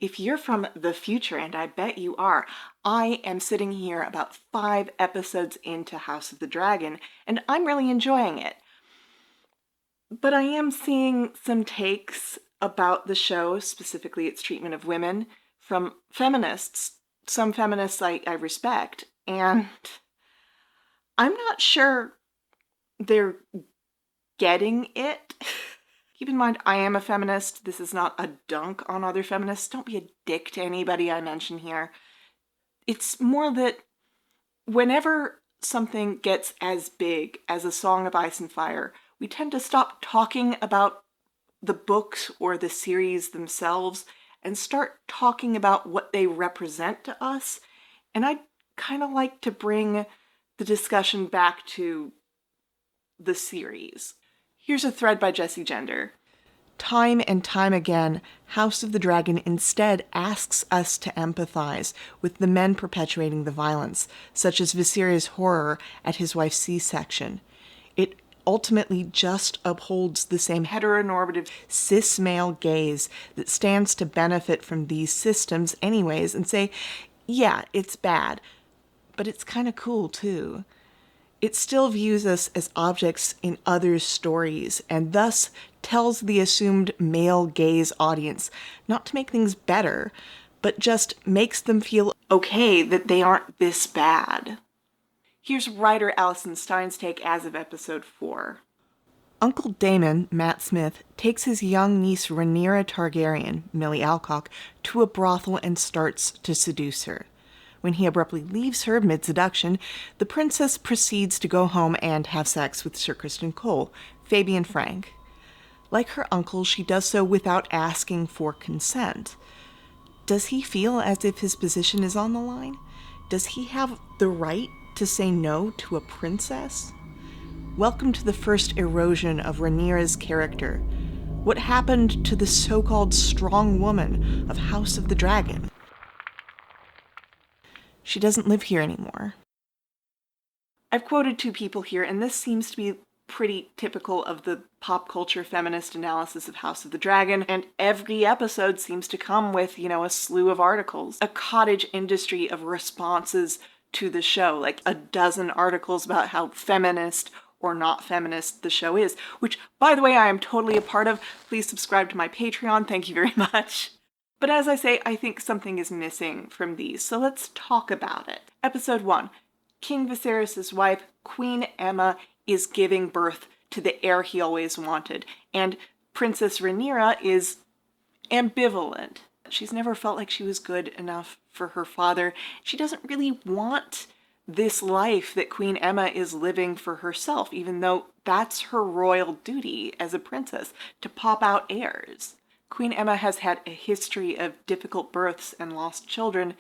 If you're from the future, and I bet you are, I am sitting here about 5 episodes into House of the Dragon, and I'm really enjoying it. But I am seeing some takes about the show, specifically its treatment of women, from feminists, some feminists I respect, and I'm not sure they're getting it. Keep in mind, I am a feminist. This is not a dunk on other feminists. Don't be a dick to anybody I mention here. It's more that whenever something gets as big as A Song of Ice and Fire, we tend to stop talking about the books or the series themselves and start talking about what they represent to us. And I'd kind of like to bring the discussion back to the series. Here's a thread by Jessie Gender. Time and time again, House of the Dragon instead asks us to empathize with the men perpetuating the violence, such as Viserys' horror at his wife's C-section. It ultimately just upholds the same heteronormative cis male gaze that stands to benefit from these systems anyways and say, yeah, it's bad, but it's kind of cool too. It still views us as objects in others' stories, and thus tells the assumed male gaze audience not to make things better, but just makes them feel okay that they aren't this bad. Here's writer Alison Stein's take as of episode 4. Uncle Damon, Matt Smith, takes his young niece Rhaenyra Targaryen, Millie Alcock, to a brothel and starts to seduce her. When he abruptly leaves her mid-seduction, the princess proceeds to go home and have sex with Sir Criston Cole, Fabian Frank. Like her uncle, she does so without asking for consent. Does he feel as if his position is on the line? Does he have the right to say no to a princess? Welcome to the first erosion of Rhaenyra's character. What happened to the so-called strong woman of House of the Dragon? She doesn't live here anymore. I've quoted 2 people here, and this seems to be pretty typical of the pop culture feminist analysis of House of the Dragon, and every episode seems to come with, a slew of articles. A cottage industry of responses to the show, like a dozen articles about how feminist or not feminist the show is, which, by the way, I am totally a part of. Please subscribe to my Patreon. Thank you very much. But as I say, I think something is missing from these, so let's talk about it. Episode 1. King Viserys' wife, Queen Aemma, is giving birth to the heir he always wanted, and Princess Rhaenyra is ambivalent. She's never felt like she was good enough for her father. She doesn't really want this life that Queen Aemma is living for herself, even though that's her royal duty as a princess, to pop out heirs. Queen Aemma has had a history of difficult births and lost children,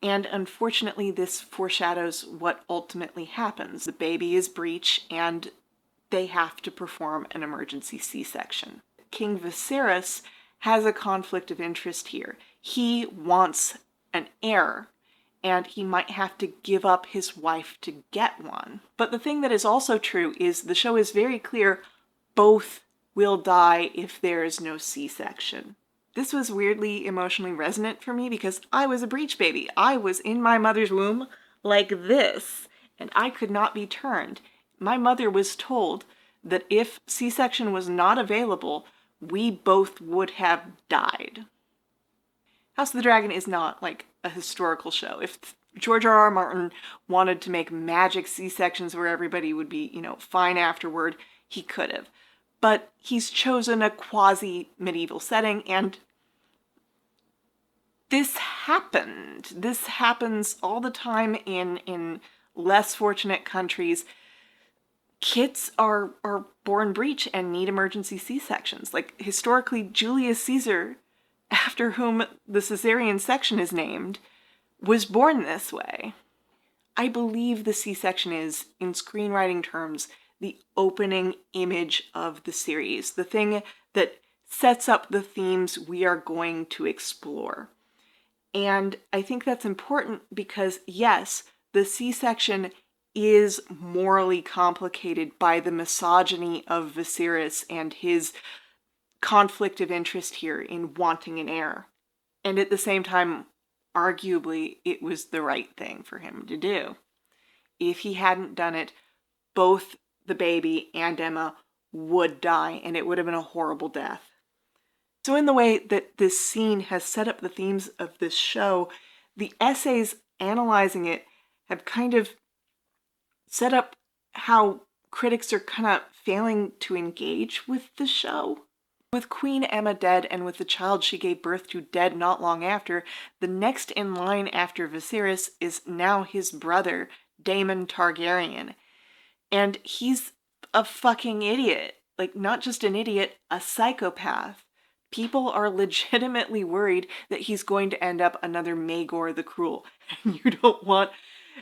and unfortunately this foreshadows what ultimately happens. The baby is breech, and they have to perform an emergency C-section. King Viserys has a conflict of interest here. He wants an heir, and he might have to give up his wife to get one. But the thing that is also true is the show is very clear both will die if there is no C-section. This was weirdly emotionally resonant for me because I was a breech baby. I was in my mother's womb like this, and I could not be turned. My mother was told that if C-section was not available, we both would have died. House of the Dragon is not like a historical show. If George R.R. Martin wanted to make magic C-sections where everybody would be, fine afterward, he could have. But he's chosen a quasi-medieval setting, and this happened. This happens all the time in less fortunate countries. Kids are born breech and need emergency C-sections. Like, historically, Julius Caesar, after whom the cesarean section is named, was born this way. I believe the C-section is, in screenwriting terms, the opening image of the series, the thing that sets up the themes we are going to explore. And I think that's important because, yes, the C-section is morally complicated by the misogyny of Viserys and his conflict of interest here in wanting an heir. And at the same time, arguably, it was the right thing for him to do. If he hadn't done it, both the baby and Emma would die, and it would have been a horrible death. So in the way that this scene has set up the themes of this show, the essays analyzing it have kind of set up how critics are kind of failing to engage with the show. With Queen Emma dead and with the child she gave birth to dead not long after, the next in line after Viserys is now his brother, Daemon Targaryen. And he's a fucking idiot. Like, not just an idiot, a psychopath. People are legitimately worried that he's going to end up another Maegor the Cruel. And you don't want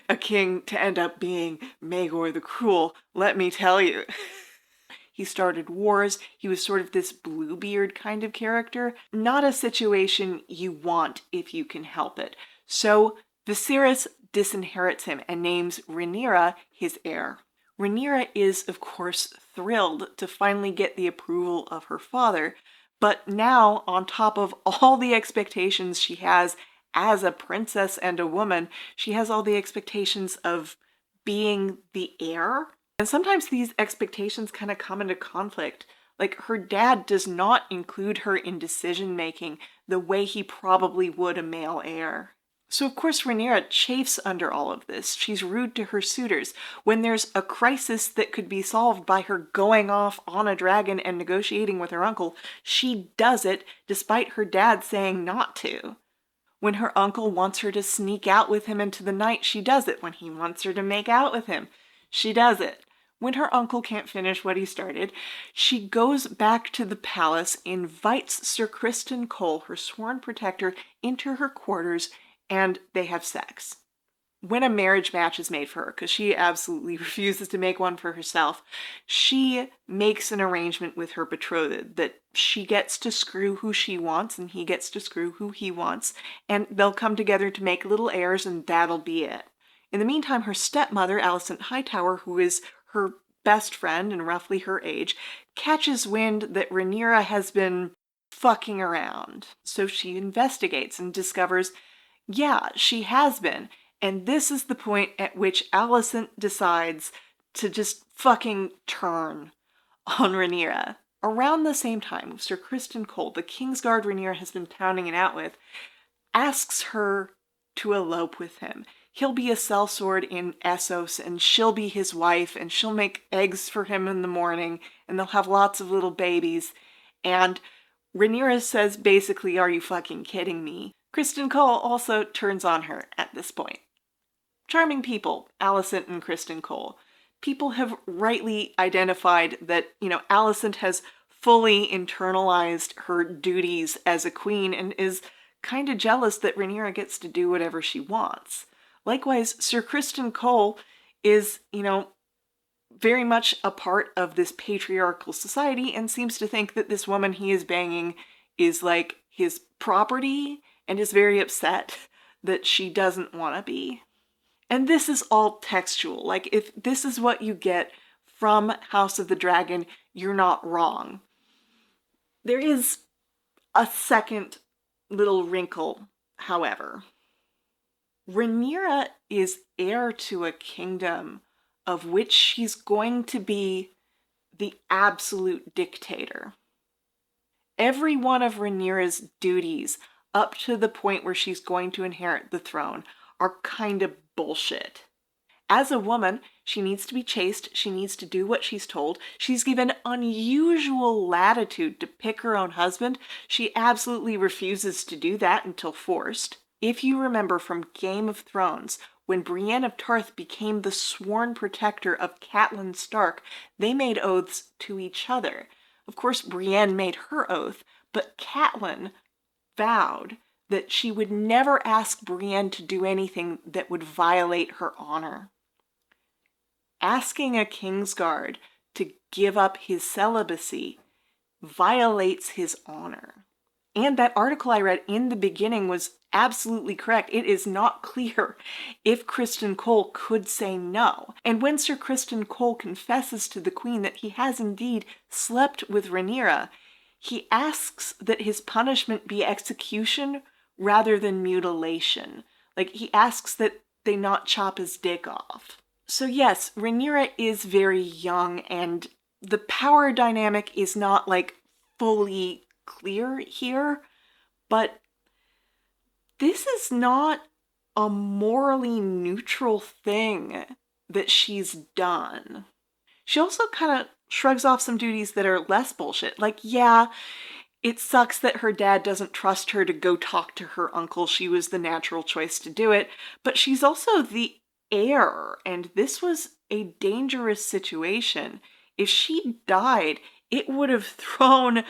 a king to end up being Maegor the Cruel, let me tell you. He started wars. He was sort of this Bluebeard kind of character. Not a situation you want if you can help it. So Viserys disinherits him and names Rhaenyra his heir. Rhaenyra is, of course, thrilled to finally get the approval of her father, but now, on top of all the expectations she has as a princess and a woman, she has all the expectations of being the heir. And sometimes these expectations kind of come into conflict. Like, her dad does not include her in decision-making the way he probably would a male heir. So of course Rhaenyra chafes under all of this. She's rude to her suitors. When there's a crisis that could be solved by her going off on a dragon and negotiating with her uncle, she does it despite her dad saying not to. When her uncle wants her to sneak out with him into the night, she does it. When he wants her to make out with him, she does it. When her uncle can't finish what he started, she goes back to the palace, invites Sir Criston Cole, her sworn protector, into her quarters, and they have sex. When a marriage match is made for her, because she absolutely refuses to make one for herself, she makes an arrangement with her betrothed that she gets to screw who she wants and he gets to screw who he wants, and they'll come together to make little heirs and that'll be it. In the meantime, her stepmother, Alicent Hightower, who is her best friend and roughly her age, catches wind that Rhaenyra has been fucking around. So she investigates and discovers, yeah, she has been. And this is the point at which Alicent decides to just fucking turn on Rhaenyra. Around the same time, Sir Criston Cole, the Kingsguard Rhaenyra has been pounding it out with, asks her to elope with him. He'll be a sellsword in Essos, and she'll be his wife, and she'll make eggs for him in the morning, and they'll have lots of little babies. And Rhaenyra says basically, are you fucking kidding me? Criston Cole also turns on her at this point. Charming people, Alicent and Criston Cole. People have rightly identified that, Alicent has fully internalized her duties as a queen and is kind of jealous that Rhaenyra gets to do whatever she wants. Likewise, Sir Criston Cole is, very much a part of this patriarchal society and seems to think that this woman he is banging is like his property and is very upset that she doesn't want to be. And this is all textual. Like, if this is what you get from House of the Dragon, you're not wrong. There is a second little wrinkle, however. Rhaenyra is heir to a kingdom of which she's going to be the absolute dictator. Every one of Rhaenyra's duties up to the point where she's going to inherit the throne are kind of bullshit. As a woman, she needs to be chaste, she needs to do what she's told. She's given unusual latitude to pick her own husband. She absolutely refuses to do that until forced. If you remember from Game of Thrones, when Brienne of Tarth became the sworn protector of Catelyn Stark, they made oaths to each other. Of course, Brienne made her oath, but Catelyn vowed that she would never ask Brienne to do anything that would violate her honor. Asking a Kingsguard to give up his celibacy violates his honor. And that article I read in the beginning was absolutely correct. It is not clear if Criston Cole could say no. And when Sir Criston Cole confesses to the Queen that he has indeed slept with Rhaenyra, he asks that his punishment be execution rather than mutilation. Like, he asks that they not chop his dick off. So yes, Rhaenyra is very young, and the power dynamic is not, like, fully clear here, but this is not a morally neutral thing that she's done. She also kind of shrugs off some duties that are less bullshit. Like, yeah, it sucks that her dad doesn't trust her to go talk to her uncle. She was the natural choice to do it, but she's also the heir, and this was a dangerous situation. If she died, it would have thrown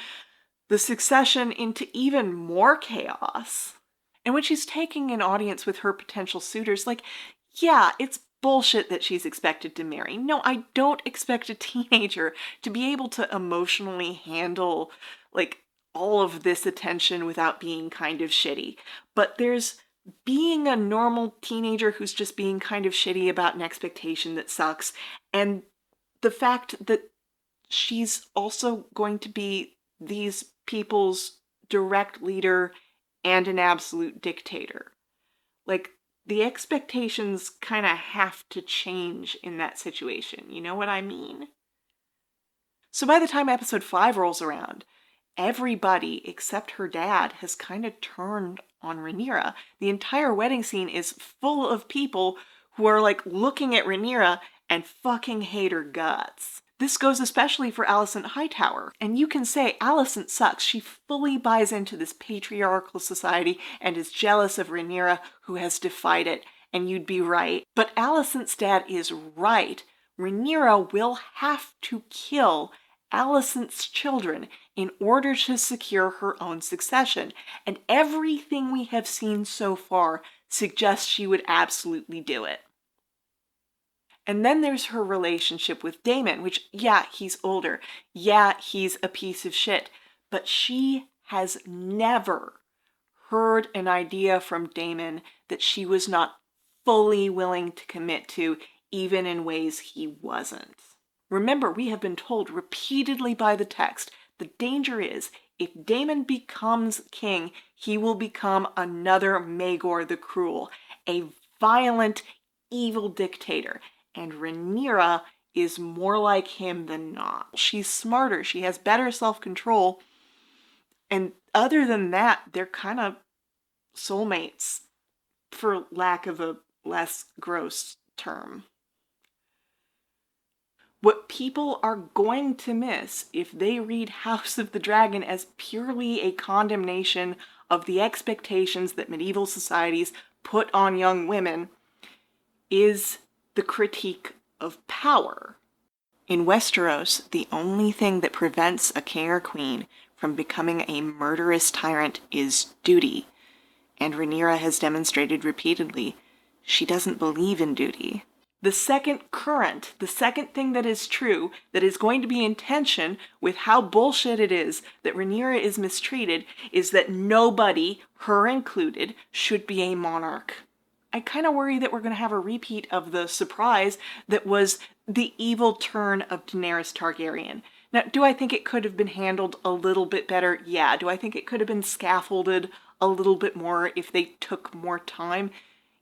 the succession into even more chaos. And when she's taking an audience with her potential suitors, like, yeah, it's bullshit that she's expected to marry. No, I don't expect a teenager to be able to emotionally handle, like, all of this attention without being kind of shitty. But there's being a normal teenager who's just being kind of shitty about an expectation that sucks, and the fact that she's also going to be these people's direct leader and an absolute dictator. Like, the expectations kind of have to change in that situation. You know what I mean? So by the time episode 5 rolls around, everybody except her dad has kind of turned on Rhaenyra. The entire wedding scene is full of people who are, like, looking at Rhaenyra and fucking hate her guts. This goes especially for Alicent Hightower. And you can say Alicent sucks. She fully buys into this patriarchal society and is jealous of Rhaenyra, who has defied it. And you'd be right. But Alicent's dad is right. Rhaenyra will have to kill Alicent's children in order to secure her own succession. And everything we have seen so far suggests she would absolutely do it. And then there's her relationship with Daemon, which, yeah, he's older. Yeah, he's a piece of shit. But she has never heard an idea from Daemon that she was not fully willing to commit to, even in ways he wasn't. Remember, we have been told repeatedly by the text, the danger is, if Daemon becomes king, he will become another Maegor the Cruel, a violent, evil dictator. And Rhaenyra is more like him than not. She's smarter, she has better self-control, and other than that, they're kind of soulmates, for lack of a less gross term. What people are going to miss if they read House of the Dragon as purely a condemnation of the expectations that medieval societies put on young women is the critique of power. In Westeros, the only thing that prevents a king or queen from becoming a murderous tyrant is duty. And Rhaenyra has demonstrated repeatedly she doesn't believe in duty. The second thing that is true, that is going to be in tension with how bullshit it is that Rhaenyra is mistreated, is that nobody, her included, should be a monarch. I kind of worry that we're going to have a repeat of the surprise that was the evil turn of Daenerys Targaryen. Now, do I think it could have been handled a little bit better? Yeah. Do I think it could have been scaffolded a little bit more if they took more time?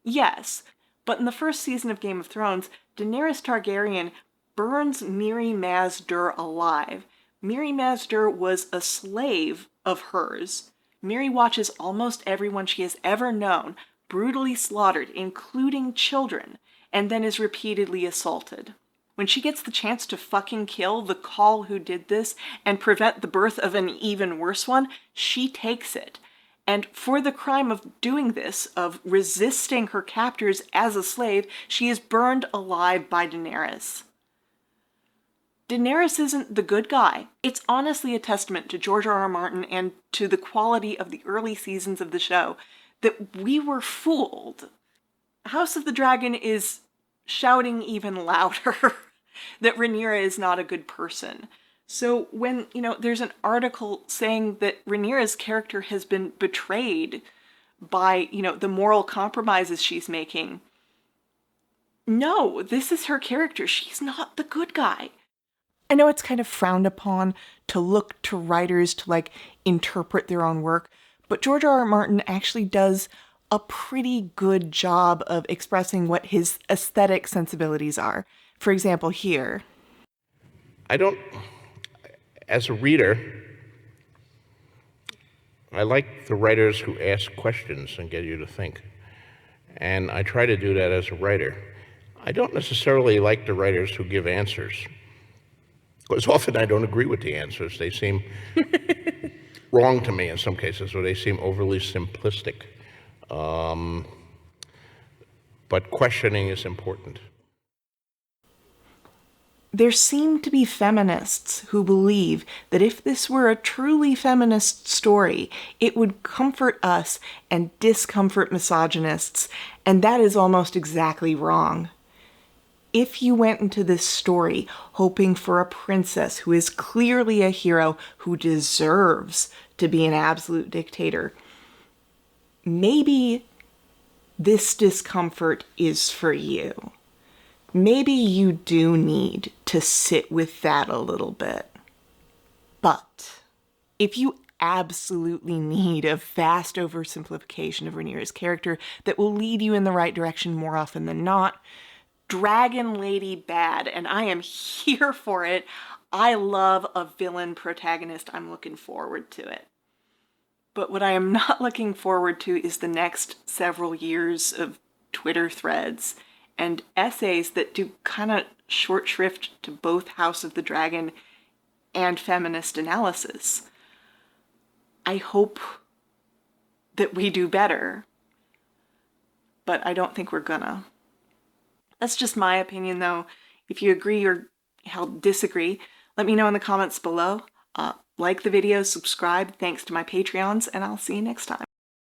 Yes. But in the first season of Game of Thrones, Daenerys Targaryen burns Mirri Maz Dur alive. Mirri Maz Dur was a slave of hers. Mirri watches almost everyone she has ever known brutally slaughtered, including children, and then is repeatedly assaulted. When she gets the chance to fucking kill the Khal who did this and prevent the birth of an even worse one, she takes it. And for the crime of doing this, of resisting her captors as a slave, she is burned alive by Daenerys. Daenerys isn't the good guy. It's honestly a testament to George R.R. Martin and to the quality of the early seasons of the show that we were fooled. House of the Dragon is shouting even louder that Rhaenyra is not a good person. So when, there's an article saying that Rhaenyra's character has been betrayed by, the moral compromises she's making, no, this is her character. She's not the good guy. I know it's kind of frowned upon to look to writers to, interpret their own work, but George R. R. Martin actually does a pretty good job of expressing what his aesthetic sensibilities are. For example, here. As a reader, I like the writers who ask questions and get you to think. And I try to do that as a writer. I don't necessarily like the writers who give answers, because often I don't agree with the answers. They seem wrong to me in some cases, or they seem overly simplistic. But questioning is important. There seem to be feminists who believe that if this were a truly feminist story, it would comfort us and discomfort misogynists, and that is almost exactly wrong. If you went into this story hoping for a princess who is clearly a hero who deserves to be an absolute dictator, maybe this discomfort is for you. Maybe you do need to sit with that a little bit. But if you absolutely need a vast oversimplification of Rhaenyra's character that will lead you in the right direction more often than not, Dragon Lady bad, and I am here for it. I love a villain protagonist. I'm looking forward to it. But what I am not looking forward to is the next several years of Twitter threads and essays that do kind of short shrift to both House of the Dragon and feminist analysis. I hope that we do better, but I don't think we're gonna. That's just my opinion, though. If you agree or disagree, let me know in the comments below. Like the video, subscribe, thanks to my Patreons, and I'll see you next time.